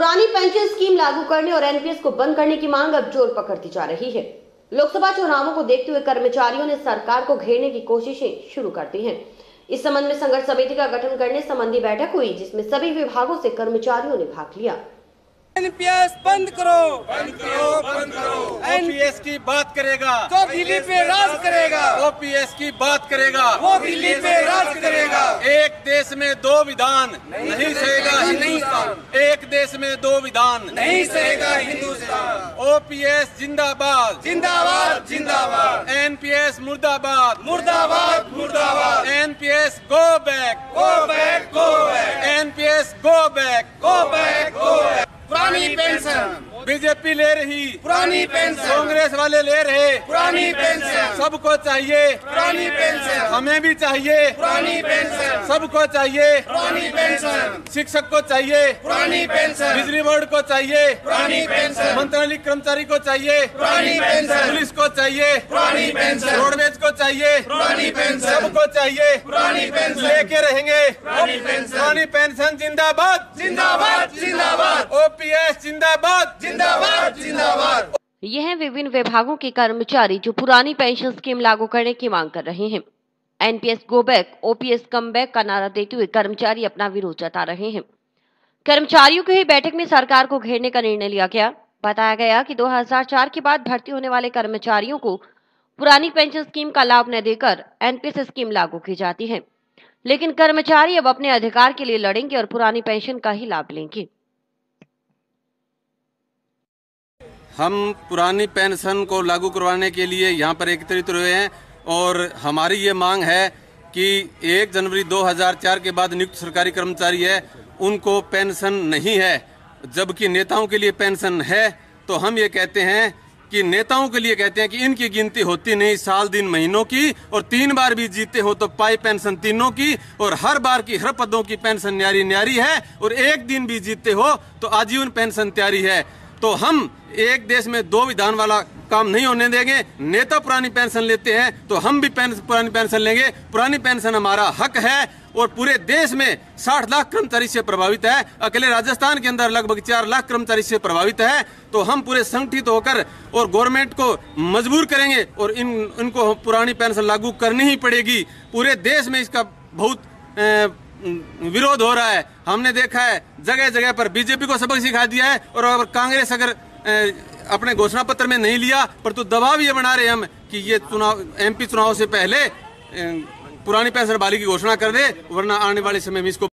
पुरानी pension scheme लागू करने और एनपीएस को बंद करने की मांग अब जोर पकड़ती जा रही है। लोकसभा चुनावों को देखते हुए कर्मचारियों ने सरकार को घेरने की कोशिशें शुरू कर दी हैं। इस संबंध में संघर्ष समिति का गठन करने संबंधी बैठक हुई, जिसमें सभी विभागों से कर्मचारियों ने भाग लिया। एनपीएस बंद करो, बंद करो, बंद करो। ओपीएस की बात करेगा तो दिल्ली पे राज करेगा। ओपीएस की बात करेगा वो दिल्ली पे राज करेगा। एक देश में दो विधान नहीं सहेगा हिंदुस्तान। एक देश में दो विधान नहीं सहेगा हिंदुस्तान। ओपीएस जिंदाबाद, जिंदाबाद, जिंदाबाद। एनपीएस मुर्दाबाद, मुर्दाबाद, मुर्दाबाद। NPS go back, go back, go back. NPS go back, go back, go back. पुरानी पेंशन बीजेपी ले रही, पुरानी पेंशन कांग्रेस वाले ले रहे। पुरानी पेंशन सबको चाहिए पुरानी पेंशन, हमें भी चाहिए पुरानी पेंशन सबको चाहिए पुरानी पेंशन, शिक्षक को चाहिए पुरानी पेंशन बिजली बोर्ड को चाहिए पुरानी पेंशन, मंत्रालय कर्मचारी को चाहिए पुरानी पेंशन, पुलिस को चाहिए पुरानी पेंशन, रोडवेज को चाहिए पुरानी पेंशन, सबको चाहिए पुरानी पेंशन लेके रहेंगे। पुरानी पेंशन, पुरानी पेंशन जिंदाबाद, जिंदाबाद, जिंदाबाद। ओपीएस जिंदाबाद, जिंदाबाद, जिंदाबाद। यह हैं विभिन्न विभागों के कर्मचारी जो पुरानी पेंशन स्कीम लागू करने की मांग कर रहे हैं। NPS go back, OPS come back का नारा देते हुए कर्मचारी अपना विरोध जता रहे हैं। कर्मचारियों की हुई बैठक में सरकार को घेरने का निर्णय लिया गया। बताया गया कि 2004 के बाद भर्ती होने वाले कर्मचारियों को पुरानी पेंशन स्कीम का लाभ न देकर एनपीएस स्कीम लागू की जाती है, लेकिन कर्मचारी अब अपने अधिकार के लिए लड़ेंगे और पुरानी पेंशन का ही लाभ लेंगे। हम पुरानी पेंशन को लागू करवाने के लिए यहाँ पर एकत्रित हुए हैं और हमारी ये मांग है कि 1 जनवरी 2004 के बाद नियुक्त सरकारी कर्मचारी है उनको पेंशन नहीं है, जबकि नेताओं के लिए पेंशन है। तो हम ये कहते हैं कि नेताओं के लिए कहते हैं कि इनकी गिनती होती नहीं साल दिन महीनों की, और 3 बार भी जीते हो तो पाई पेंशन तीनों की, और हर बार की हर पदों की पेंशन न्यारी न्यारी है, और एक दिन भी जीते हो तो आजीवन पेंशन तैयारी है। तो हम एक देश में दो विधान वाला काम नहीं होने देंगे। नेता पुरानी पेंशन लेते हैं तो हम भी पुरानी पेंशन लेंगे। पुरानी पेंशन हमारा हक है और पूरे देश में 60 लाख कर्मचारी से प्रभावित है। अकेले राजस्थान के अंदर लगभग 4 लाख कर्मचारी से प्रभावित है। तो हम पूरे संगठित होकर और गवर्नमेंट को मजबूर करेंगे और इनको पुरानी पेंशन लागू करनी ही पड़ेगी। पूरे देश में इसका बहुत विरोध हो रहा है। हमने देखा है जगह जगह पर बीजेपी को सबक सिखा दिया है, और अगर कांग्रेस अगर अपने घोषणा पत्र में नहीं लिया पर तो दबाव ये बना रहे हम कि ये चुनाव एमपी चुनाव से पहले पुरानी पेंशन बहाली की घोषणा कर दे, वरना आने वाले समय में इसको